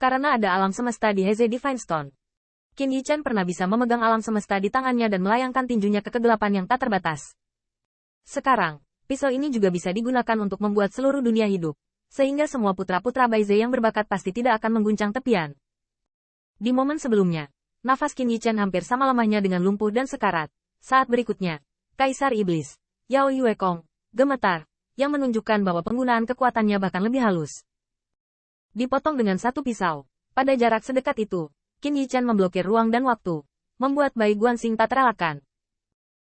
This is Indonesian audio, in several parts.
Karena ada alam semesta di Heze Divine Stone. Qin Yichen pernah bisa memegang alam semesta di tangannya dan melayangkan tinjunya ke kegelapan yang tak terbatas. Sekarang, pisau ini juga bisa digunakan untuk membuat seluruh dunia hidup, sehingga semua putra-putra Baize yang berbakat pasti tidak akan mengguncang tepian. Di momen sebelumnya, nafas Qin Yichen hampir sama lemahnya dengan lumpuh dan sekarat. Saat berikutnya, Kaisar Iblis, Yao Yuekong, gemetar, yang menunjukkan bahwa penggunaan kekuatannya bahkan lebih halus. Dipotong dengan satu pisau. Pada jarak sedekat itu, Qin Yichen memblokir ruang dan waktu, membuat Bai Guanxing tak terelakkan.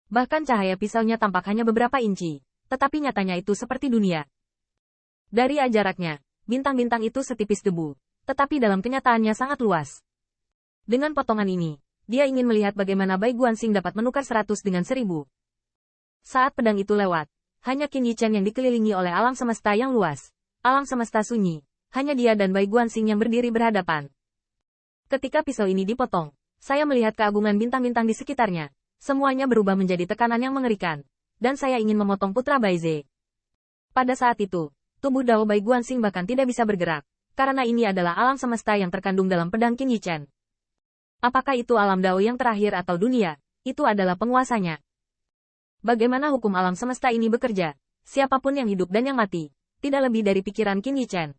Bahkan cahaya pisaunya tampak hanya beberapa inci, tetapi nyatanya itu seperti dunia. Dari jaraknya, bintang-bintang itu setipis debu, tetapi dalam kenyataannya sangat luas. Dengan potongan ini, dia ingin melihat bagaimana Bai Guanxing dapat menukar 100 dengan 1000. Saat pedang itu lewat, hanya Qin Yichen yang dikelilingi oleh alam semesta yang luas, alam semesta sunyi, hanya dia dan Bai Guanxing yang berdiri berhadapan. Ketika pisau ini dipotong, saya melihat keagungan bintang-bintang di sekitarnya. Semuanya berubah menjadi tekanan yang mengerikan. Dan saya ingin memotong putra Baize. Pada saat itu, tubuh Dao Bai Guanxing bahkan tidak bisa bergerak. Karena ini adalah alam semesta yang terkandung dalam pedang Qin Yichen. Apakah itu alam Dao yang terakhir atau dunia? Itu adalah penguasanya. Bagaimana hukum alam semesta ini bekerja? Siapapun yang hidup dan yang mati, tidak lebih dari pikiran Qin Yichen.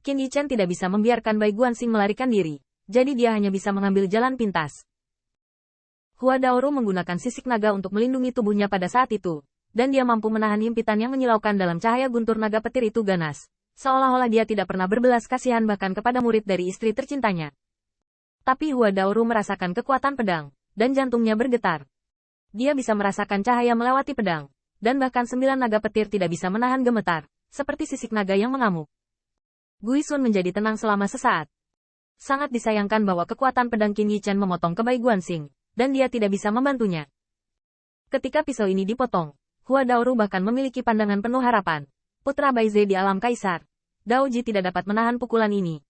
Qin Yichen tidak bisa membiarkan Bai Guanxing melarikan diri, jadi dia hanya bisa mengambil jalan pintas. Hua Daoru menggunakan sisik naga untuk melindungi tubuhnya pada saat itu, dan dia mampu menahan himpitan yang menyilaukan dalam cahaya guntur naga petir itu ganas, seolah-olah dia tidak pernah berbelas kasihan bahkan kepada murid dari istri tercintanya. Tapi Hua Daoru merasakan kekuatan pedang, dan jantungnya bergetar. Dia bisa merasakan cahaya melewati pedang, dan bahkan 9 naga petir tidak bisa menahan gemetar, seperti sisik naga yang mengamuk. Gui Sun menjadi tenang selama sesaat. Sangat disayangkan bahwa kekuatan pedang Qin Yichen memotong ke Bai Guanxing, dan dia tidak bisa membantunya. Ketika pisau ini dipotong, Hua Daoru bahkan memiliki pandangan penuh harapan. Putra Baize di alam kaisar. Dao Ji tidak dapat menahan pukulan ini.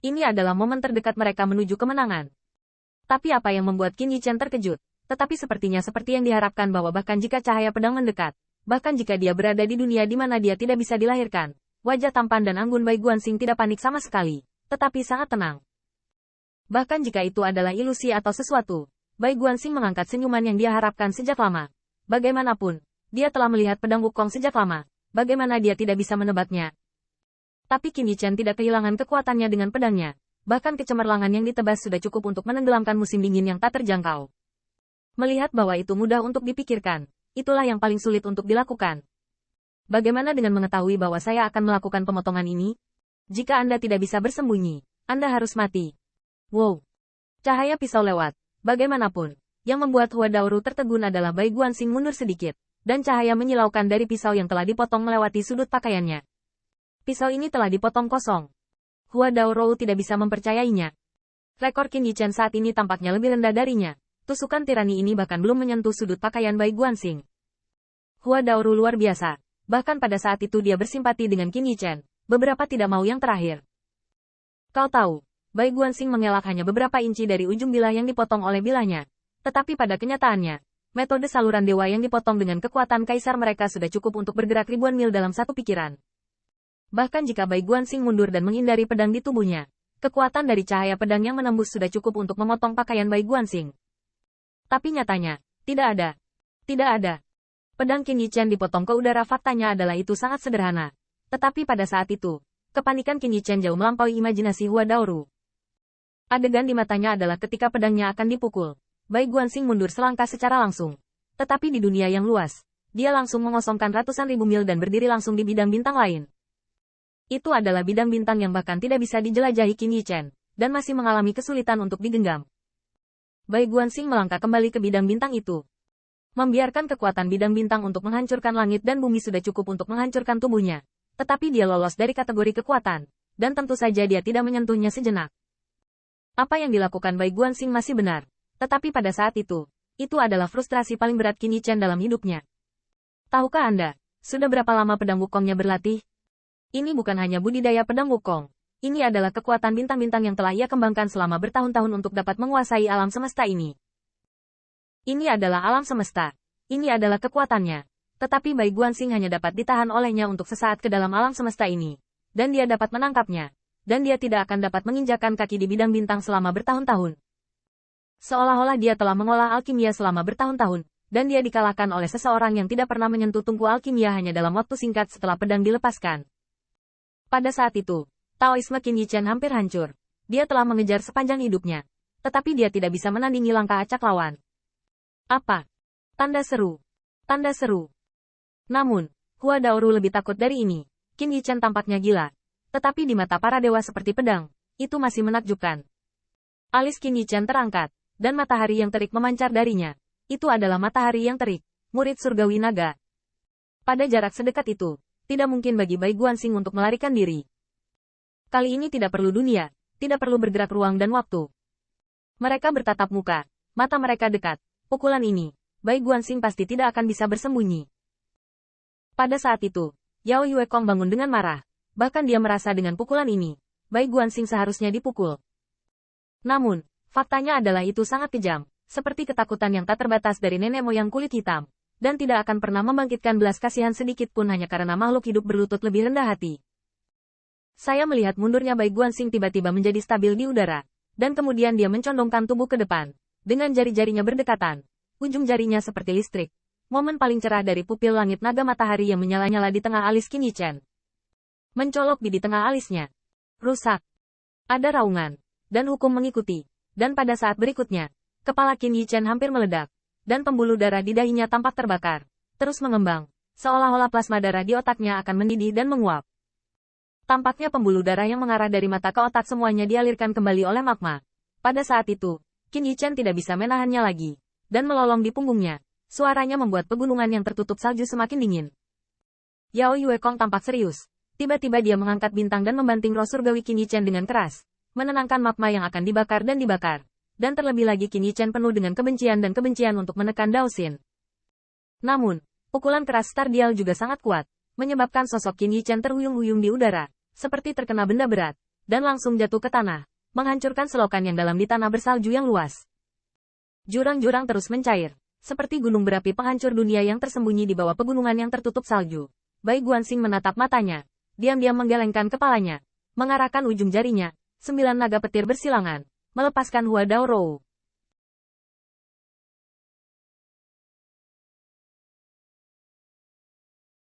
Ini adalah momen terdekat mereka menuju kemenangan. Tapi apa yang membuat Qin Yichen terkejut? Tetapi sepertinya seperti yang diharapkan bahwa bahkan jika cahaya pedang mendekat, bahkan jika dia berada di dunia di mana dia tidak bisa dilahirkan, wajah tampan dan anggun Bai Guanxing tidak panik sama sekali, tetapi sangat tenang. Bahkan jika itu adalah ilusi atau sesuatu, Bai Guanxing mengangkat senyuman yang dia harapkan sejak lama. Bagaimanapun, dia telah melihat pedang Wukong sejak lama, bagaimana dia tidak bisa menebaknya. Tapi Qin Yichen tidak kehilangan kekuatannya dengan pedangnya, bahkan kecemerlangan yang ditebas sudah cukup untuk menenggelamkan musim dingin yang tak terjangkau. Melihat bahwa itu mudah untuk dipikirkan, itulah yang paling sulit untuk dilakukan. Bagaimana dengan mengetahui bahwa saya akan melakukan pemotongan ini? Jika Anda tidak bisa bersembunyi, Anda harus mati. Wow! Cahaya pisau lewat. Bagaimanapun, yang membuat Hua Daoru tertegun adalah Bai Guanxing mundur sedikit, dan cahaya menyilaukan dari pisau yang telah dipotong melewati sudut pakaiannya. Pisau ini telah dipotong kosong. Hua Daoru tidak bisa mempercayainya. Rekor Qin Yichen saat ini tampaknya lebih rendah darinya. Tusukan tirani ini bahkan belum menyentuh sudut pakaian Bai Guanxing. Hua Daoru luar biasa. Bahkan pada saat itu dia bersimpati dengan Qin Yichen, beberapa tidak mau yang terakhir. Kau tahu, Bai Guanxing mengelak hanya beberapa inci dari ujung bilah yang dipotong oleh bilahnya. Tetapi pada kenyataannya, metode saluran dewa yang dipotong dengan kekuatan kaisar mereka sudah cukup untuk bergerak ribuan mil dalam satu pikiran. Bahkan jika Bai Guanxing mundur dan menghindari pedang di tubuhnya, kekuatan dari cahaya pedang yang menembus sudah cukup untuk memotong pakaian Bai Guanxing. Tapi nyatanya, tidak ada. Tidak ada. Pedang Qin Yichen dipotong ke udara. Faktanya adalah itu sangat sederhana. Tetapi pada saat itu, kepanikan Qin Yichen jauh melampaui imajinasi Hua Daoru. Adegan di matanya adalah ketika pedangnya akan dipukul. Bai Guanxing mundur selangkah secara langsung. Tetapi di dunia yang luas, dia langsung mengosongkan ratusan ribu mil dan berdiri langsung di bidang bintang lain. Itu adalah bidang bintang yang bahkan tidak bisa dijelajahi Qin Yichen, dan masih mengalami kesulitan untuk digenggam. Bai Guanxing melangkah kembali ke bidang bintang itu. Membiarkan kekuatan bidang bintang untuk menghancurkan langit dan bumi sudah cukup untuk menghancurkan tubuhnya. Tetapi dia lolos dari kategori kekuatan, dan tentu saja dia tidak menyentuhnya sejenak. Apa yang dilakukan Bai Guanxing masih benar, tetapi pada saat itu adalah frustrasi paling berat Qin Yichen dalam hidupnya. Tahukah Anda, sudah berapa lama pedang Wukongnya berlatih? Ini bukan hanya budidaya pedang Wukong. Ini adalah kekuatan bintang-bintang yang telah ia kembangkan selama bertahun-tahun untuk dapat menguasai alam semesta ini. Ini adalah alam semesta. Ini adalah kekuatannya. Tetapi Bai Guanxing hanya dapat ditahan olehnya untuk sesaat ke dalam alam semesta ini. Dan dia dapat menangkapnya. dan dia tidak akan dapat menginjakan kaki di bidang bintang selama bertahun-tahun. Seolah-olah dia telah mengolah alkimia selama bertahun-tahun, dan dia dikalahkan oleh seseorang yang tidak pernah menyentuh tungku alkimia hanya dalam waktu singkat setelah pedang dilepaskan. Pada saat itu, Taoisme Qin Yichen hampir hancur. Dia telah mengejar sepanjang hidupnya, tetapi dia tidak bisa menandingi langkah acak lawan. Apa? Tanda seru. Tanda seru. Namun, Hua Daoru lebih takut dari ini. Qin Yichen tampaknya gila. Tetapi di mata para dewa seperti pedang, itu masih menakjubkan. Alis Qin Yichen terangkat, dan matahari yang terik memancar darinya. Itu adalah matahari yang terik, murid surgawi naga. Pada jarak sedekat itu, tidak mungkin bagi Bai Guanxing untuk melarikan diri. Kali ini tidak perlu dunia, tidak perlu bergerak ruang dan waktu. Mereka bertatap muka, mata mereka dekat. Pukulan ini, Bai Guanxing pasti tidak akan bisa bersembunyi. Pada saat itu, Yao Yuekong bangun dengan marah. Bahkan dia merasa dengan pukulan ini, Bai Guanxing seharusnya dipukul. Namun, faktanya adalah itu sangat kejam, seperti ketakutan yang tak terbatas dari nenek moyang kulit hitam, dan tidak akan pernah membangkitkan belas kasihan sedikit pun hanya karena makhluk hidup berlutut lebih rendah hati. Saya melihat mundurnya Bai Guanxing tiba-tiba menjadi stabil di udara, dan kemudian dia mencondongkan tubuh ke depan, dengan jari-jarinya berdekatan, ujung jarinya seperti listrik, momen paling cerah dari pupil langit naga matahari yang menyala-nyala di tengah alis Qin Yichen. Mencolok di tengah alisnya. Rusak. Ada raungan, dan hukum mengikuti, dan pada saat berikutnya, kepala Qin Yichen hampir meledak, dan pembuluh darah di dahinya tampak terbakar, terus mengembang, seolah-olah plasma darah di otaknya akan mendidih dan menguap. Tampaknya pembuluh darah yang mengarah dari mata ke otak semuanya dialirkan kembali oleh magma. Pada saat itu, Qin Yichen tidak bisa menahannya lagi, dan melolong di punggungnya. Suaranya membuat pegunungan yang tertutup salju semakin dingin. Yao Yuekong tampak serius. Tiba-tiba dia mengangkat bintang dan membanting roh surgawi Qin Yichen dengan keras, menenangkan magma yang akan dibakar dan dibakar. Dan terlebih lagi Qin Yichen penuh dengan kebencian dan kebencian untuk menekan Dao Xin. Namun, pukulan keras Stardial juga sangat kuat, menyebabkan sosok Qin Yichen terhuyung-huyung di udara, seperti terkena benda berat, dan langsung jatuh ke tanah, menghancurkan selokan yang dalam di tanah bersalju yang luas. Jurang-jurang terus mencair, seperti gunung berapi penghancur dunia yang tersembunyi di bawah pegunungan yang tertutup salju. Bai Guanxing menatap matanya, diam-diam menggelengkan kepalanya, mengarahkan ujung jarinya, 9 naga petir bersilangan, melepaskan Hua Daoro.